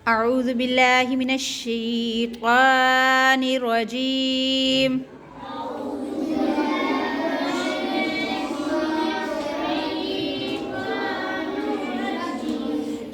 अऊज़ु बिल्लाहि मिनश्शैतानिर रजीम।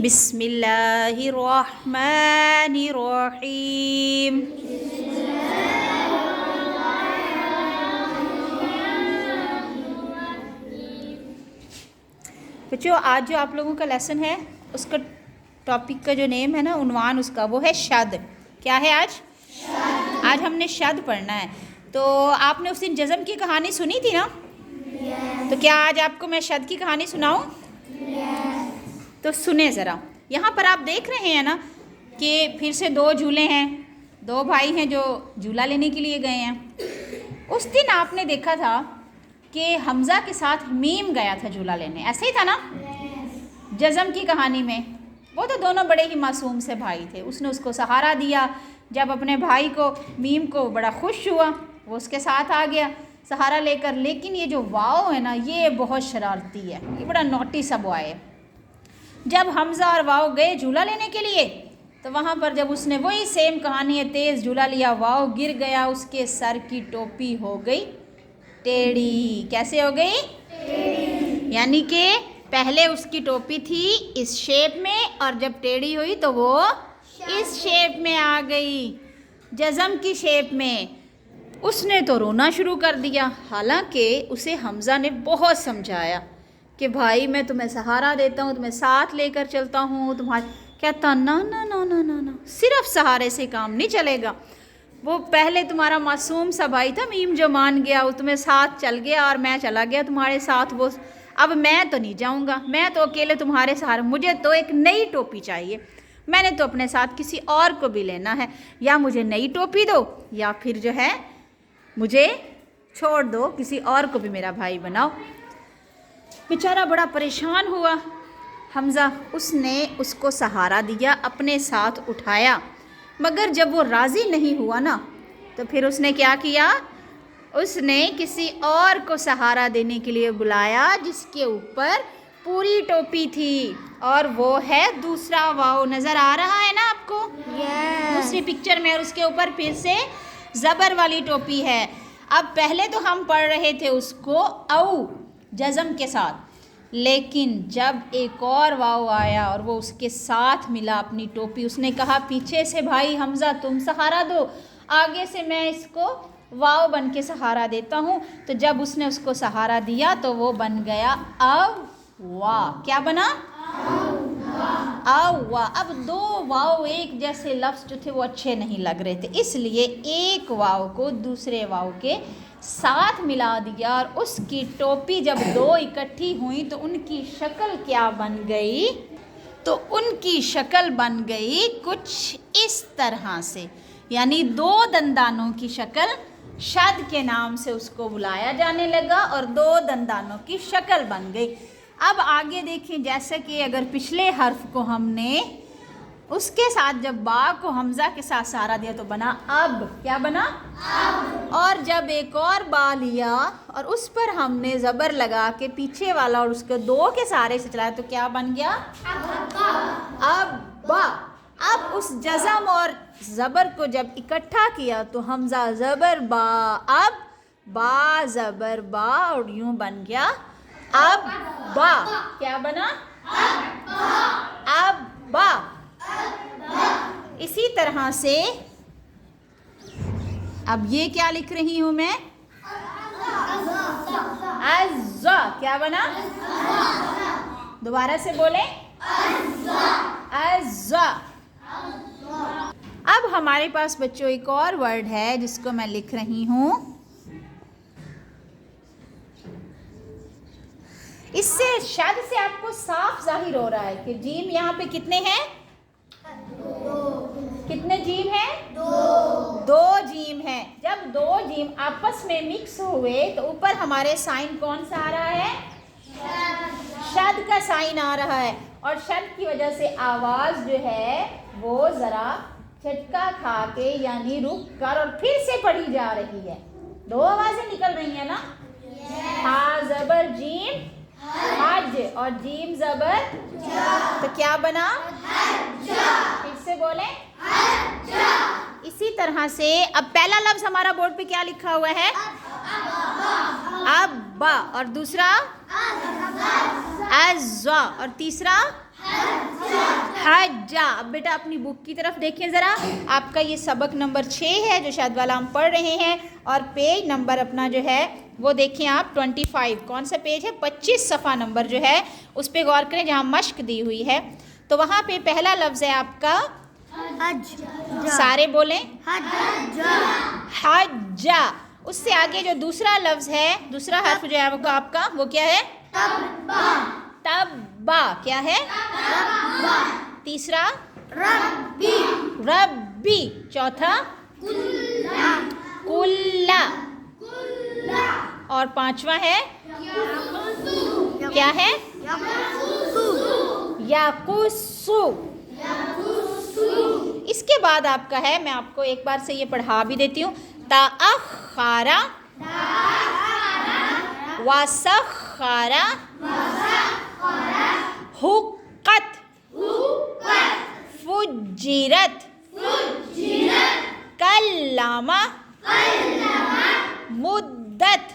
बिस्मिल्लाहिर रहमानिर रहीम। बच्चों, आज जो आप लोगों का लेसन है उसका टॉपिक का जो नेम है ना, उन्वान उसका, वो है शद। क्या है आज? आज हमने शद पढ़ना है। तो आपने उस दिन जज़म की कहानी सुनी थी ना? तो क्या आज आपको मैं शद की कहानी सुनाऊं? तो सुने ज़रा। यहाँ पर आप देख रहे हैं ना कि फिर से दो झूले हैं, दो भाई हैं जो झूला लेने के लिए गए हैं। उस दिन आपने देखा था कि हमज़ा के साथ मीम गया था झूला लेने, ऐसे ही था ना जज़म की कहानी में। वो तो दोनों बड़े ही मासूम से भाई थे। उसने उसको सहारा दिया। जब अपने भाई को, मीम को, बड़ा खुश हुआ, वो उसके साथ आ गया सहारा लेकर। लेकिन ये जो वाओ है ना, ये बहुत शरारती है, ये बड़ा नोटी सा बॉय है। जब हमज़ा और वाओ गए झूला लेने के लिए, तो वहाँ पर जब उसने वही सेम कहानी है, तेज़ झूला लिया, वाओ गिर गया, उसके सर की टोपी हो गई टेढ़ी। कैसे हो गई? टेढ़ी। यानी कि पहले उसकी टोपी थी इस शेप में, और जब टेढ़ी हुई तो वो इस शेप में आ गई, जज़म की शेप में। उसने तो रोना शुरू कर दिया। हालांकि उसे हमज़ा ने बहुत समझाया कि भाई मैं तुम्हें सहारा देता हूँ, तुम्हें साथ लेकर चलता हूँ, तुम्हारे। कहता ना ना ना ना ना ना, सिर्फ सहारे से काम नहीं चलेगा। वो पहले तुम्हारा मासूम सा भाई था मीम, जो मान गया, वो तुम्हें साथ चल गया और मैं चला गया तुम्हारे साथ। वो अब मैं तो नहीं जाऊंगा, मैं तो अकेले तुम्हारे सहारे। मुझे तो एक नई टोपी चाहिए, मैंने तो अपने साथ किसी और को भी लेना है। या मुझे नई टोपी दो, या फिर जो है मुझे छोड़ दो, किसी और को भी मेरा भाई बनाओ। बेचारा बड़ा परेशान हुआ हमज़ा। उसने उसको सहारा दिया, अपने साथ उठाया, मगर जब वो राज़ी नहीं हुआ ना, तो फिर उसने क्या किया? उसने किसी और को सहारा देने के लिए बुलाया, जिसके ऊपर पूरी टोपी थी, और वो है दूसरा वाओ। नज़र आ रहा है ना आपको? दूसरी पिक्चर में, और उसके ऊपर फिर से ज़बर वाली टोपी है। अब पहले तो हम पढ़ रहे थे उसको औ जज़म के साथ, लेकिन जब एक और वाओ आया और वो उसके साथ मिला अपनी टोपी, उसने कहा पीछे से भाई हमज़ा तुम सहारा दो, आगे से मैं इसको वाओ बन के सहारा देता हूँ। तो जब उसने उसको सहारा दिया तो वो बन गया अव वाह। क्या बना? अव वाह। अब दो वाओ एक जैसे लफ्ज़ जो थे वो अच्छे नहीं लग रहे थे, इसलिए एक वाओ को दूसरे वाओ के साथ मिला दिया, और उसकी टोपी जब दो इकट्ठी हुई तो उनकी शक्ल क्या बन गई? तो उनकी शक्ल बन गई कुछ इस तरह से, यानी दो दंदानों की शक्ल। शद के नाम से उसको बुलाया जाने लगा और दो दंदानों की शक्ल बन गई। अब आगे देखें, जैसे कि अगर पिछले हर्फ को हमने उसके साथ, जब बा को हमज़ा के साथ सहारा दिया तो बना अब। क्या बना? अब। और जब एक और बा लिया और उस पर हमने ज़बर लगा के पीछे वाला और उसके दो के सहारे से चलाया तो क्या बन गया? अब बा। अब उस जज़म और ज़बर को जब इकट्ठा किया तो हमज़ा ज़बर बा, अब बा ज़बर बा, और यूं बन गया अब बा। क्या बना? अब बा। इसी तरह से अब ये क्या लिख रही हूं मैं? अज़्ज़ा। क्या बना? दोबारा से बोले, अज़्ज़ा। अब हमारे पास बच्चों एक और वर्ड है जिसको मैं लिख रही हूं। इससे शद से आपको साफ जाहिर हो रहा है कि जीम यहाँ पे कितने हैं? कितने जीम हैं? दो जीम हैं। जब दो जीम आपस में मिक्स हुए तो ऊपर हमारे साइन कौन सा आ रहा है? शद का साइन आ रहा है, और शद की वजह से आवाज़ जो है वो ज़रा झटका खा के, यानी रुक कर और फिर से पढ़ी जा रही है। दो आवाज़ें निकल रही हैं ना? हा ज़बर जीम हज, और जीम ज़बर, तो क्या बना? फिर से बोले इसी तरह से अब पहला लफ्ज हमारा बोर्ड पे क्या लिखा हुआ है? अब्बा। और दूसरा अज़्ज़ा। और तीसरा हज्जा। अब बेटा अपनी बुक की तरफ देखें ज़रा। आपका ये सबक नंबर 6 है जो शायद वाला हम पढ़ रहे हैं, और पेज नंबर अपना जो है वो देखें आप 25। कौन सा पेज है? 25 सफ़ा नंबर जो है उस पर गौर करें जहाँ मश्क दी हुई है। तो वहाँ पे पहला लफ्ज़ है आपका हज्जा। सारे बोलें हज्जा। उससे आगे जो दूसरा लफ्ज़ है, दूसरा हर्फ जो है वो आपका वो क्या है? तब्बा। क्या है? तीसरा रब्बी। रब्बी। चौथा कुल्ला। और पांचवा है क्या है? याकुसु। इसके बाद आपका है, मैं आपको एक बार से ये पढ़ा भी देती हूँ, ताअख़्ख़रा वसख़्ख़रा हुक़्क़त फ़ुज्जिरत कल्लमा मुद्दत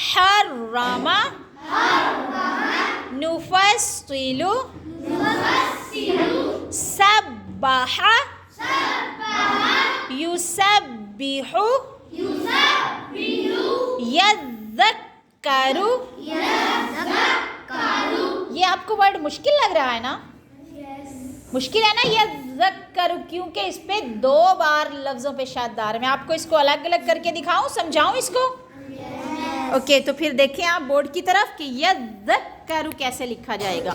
हर्रमा नुफ़स्सिलु सब्बह युसब्बिहु यज़्ज़क्करु। ये आपको वर्ड मुश्किल लग रहा है ना? मुश्किल है ना? यज़्ज़क्करु, क्योंकि इस पे 2 बार लफ्ज़ों पे शादार। मैं आपको इसको अलग अलग करके दिखाऊं, समझाऊं इसको? ओके, तो फिर देखें आप बोर्ड की तरफ कि यज़्ज़क्करु कैसे लिखा जाएगा।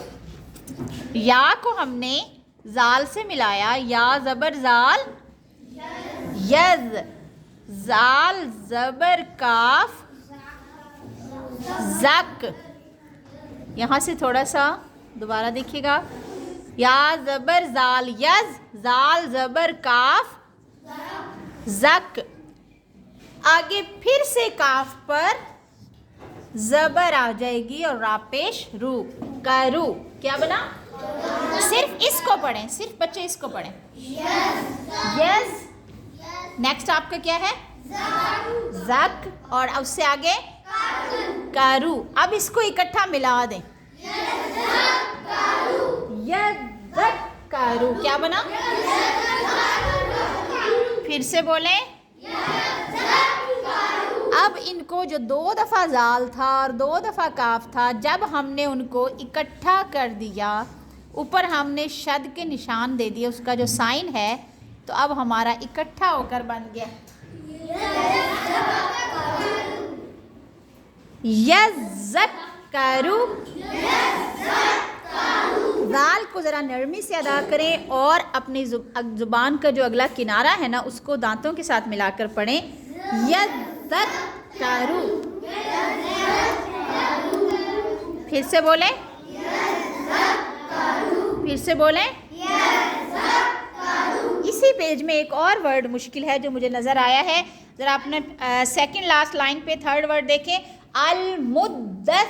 या को हमने जाल से मिलाया, या ज़बर जाल यज़, जाल ज़बर काफ ज़क। यहाँ से थोड़ा सा दोबारा देखिएगा, या ज़बर जाल यज़, जाल ज़बर काफ ज़क। आगे फिर से काफ पर ज़बर आ जाएगी और रापेश रू, करू। क्या बना? सिर्फ इसको पढ़ें, सिर्फ बच्चे इसको पढ़ें। यस। नेक्स्ट आपका क्या है? ज़क। और उससे आगे करू। अब इसको इकट्ठा मिला दें, यज़्ज़क्करु। क्या बना? फिर से बोलें। अब इनको जो 2 दफ़ा जाल था और 2 दफ़ा काफ था, जब हमने उनको इकट्ठा कर दिया, ऊपर हमने शद के निशान दे दिए, उसका जो साइन है, तो अब हमारा इकट्ठा होकर बन गया यज़्ज़क्करु। जाल को ज़रा नरमी से अदा करें और अपनी ज़ुबान का जो अगला किनारा है ना उसको दांतों के साथ मिलाकर पढ़ें, यज़्ज़क्करु। फिर से बोलें, फिर से बोलें। इसी पेज में एक और वर्ड मुश्किल है जो मुझे नज़र आया है, ज़रा अपने सेकंड लास्ट लाइन पे 3rd वर्ड देखें, अल-मुद्दस्सिरु।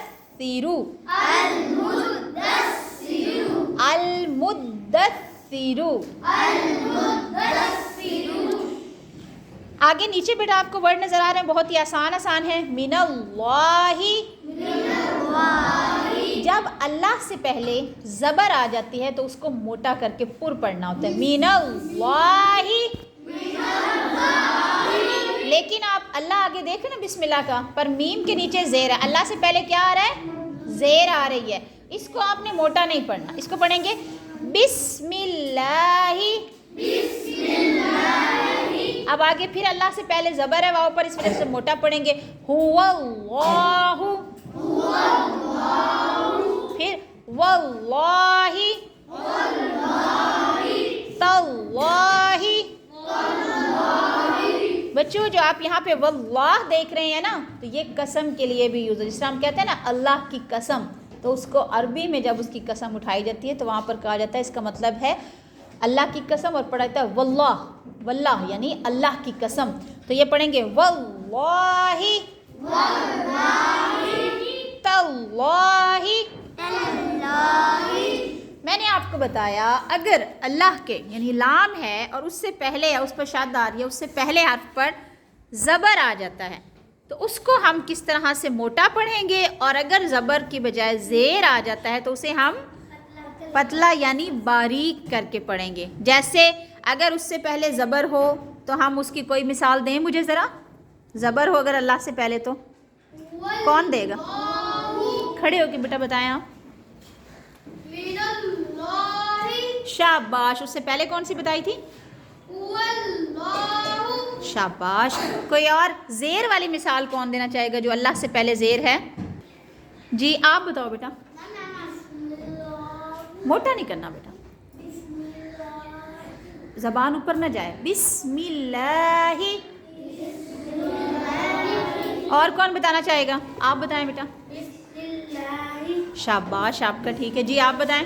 अल-मुद्दस्सिरु। आगे नीचे बेटा आपको वर्ड नज़र आ रहे हैं, बहुत ही आसान है। मिनल्लाहि। जब अल्लाह से पहले ज़बर आ जाती है तो उसको मोटा करके पुर पढ़ना होता है, मिनल्लाहि। लेकिन आप अल्लाह आगे देखें ना बिस्मिल्लाह का, पर मीम के नीचे ज़ेर है। अल्लाह से पहले क्या आ रहा है? ज़ेर आ रही है। इसको आपने मोटा नहीं पढ़ना, इसको पढ़ेंगे बिस्मिल्लाहि। अब आगे फिर अल्लाह से पहले ज़बर है वाव पर, इस वजह से मोटा पढ़ेंगे हुवल्लाहु। फिर वल्लाहि, तल्लाहि। बच्चों जो आप यहाँ पे वल्लाह देख रहे हैं ना, तो ये कसम के लिए भी यूज़ है। जिससे हम कहते हैं ना अल्लाह की कसम, तो उसको अरबी में जब उसकी कसम उठाई जाती है तो वहाँ पर कहा जाता है इसका मतलब है अल्लाह की कसम, और पढ़ा जाता है वल्लाह, वल्लाह यानी अल्लाह की कसम। तो ये पढ़ेंगे वल्लाहि, तल्लाहि, मैंने आपको बताया अगर अल्लाह के यानी लाम है और उससे पहले या उस पर शद आ रही है, उससे पहले हर्फ पर ज़बर आ जाता है तो उसको हम किस तरह से मोटा पढ़ेंगे, और अगर ज़बर की बजाय ज़ेर आ जाता है तो उसे हम पतला यानी बारीक करके पढ़ेंगे। जैसे अगर उससे पहले ज़बर हो तो हम उसकी कोई मिसाल दें मुझे ज़रा। ज़बर हो अगर अल्लाह से पहले तो कौन देगा? खड़े होके बेटा बताएं आप। शाबाश। उससे पहले कौन सी बताई थी? शाबाश। कोई और ज़ेर वाली मिसाल कौन देना चाहेगा जो अल्लाह से पहले ज़ेर है? जी आप बताओ बेटा। मोटा नहीं करना बेटा, ज़बान ऊपर ना जाए। बिस्मिल्लाही। और कौन बताना चाहेगा? आप बताएं बेटा। शाबाश आपका ठीक है। जी आप बताएं।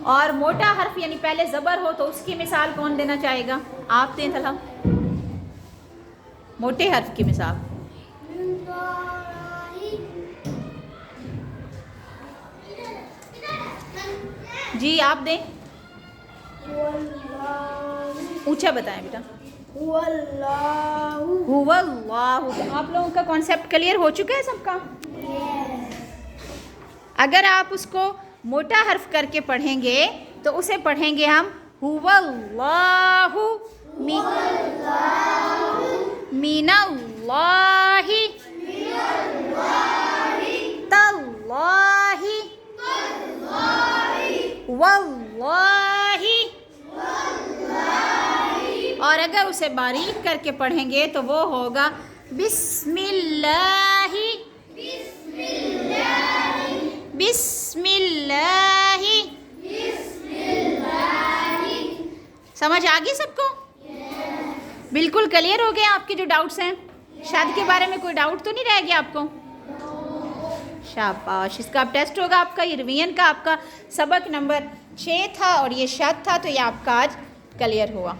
और मोटा हर्फ यानी पहले ज़बर हो तो उसकी मिसाल कौन देना चाहेगा? आप दें थला मोटे हर्फ की मिसाल। जी आप दें। ऊंचा बताएं बेटा। हुवल्लाहु। आप लोगों का कॉन्सेप्ट क्लियर हो चुका है सबका? अगर आप उसको मोटा हर्फ करके पढ़ेंगे तो उसे पढ़ेंगे हम हुवल्लाहु मिनल्लाहि तल्लाहि वल्लाहि। और अगर उसे बारीक करके पढ़ेंगे तो वो होगा बिस्मिल्लाहि बिस्मिल्लाहि। समझ आ गई सबको? बिल्कुल क्लियर हो गए आपके जो डाउट्स हैं? शाद के बारे में कोई डाउट तो नहीं रह गया आपको? शाबाश। इसका अब टेस्ट होगा आपका। ये रिवीजन का आपका सबक नंबर 6 था और ये शाद था, तो ये आपका आज क्लियर हुआ।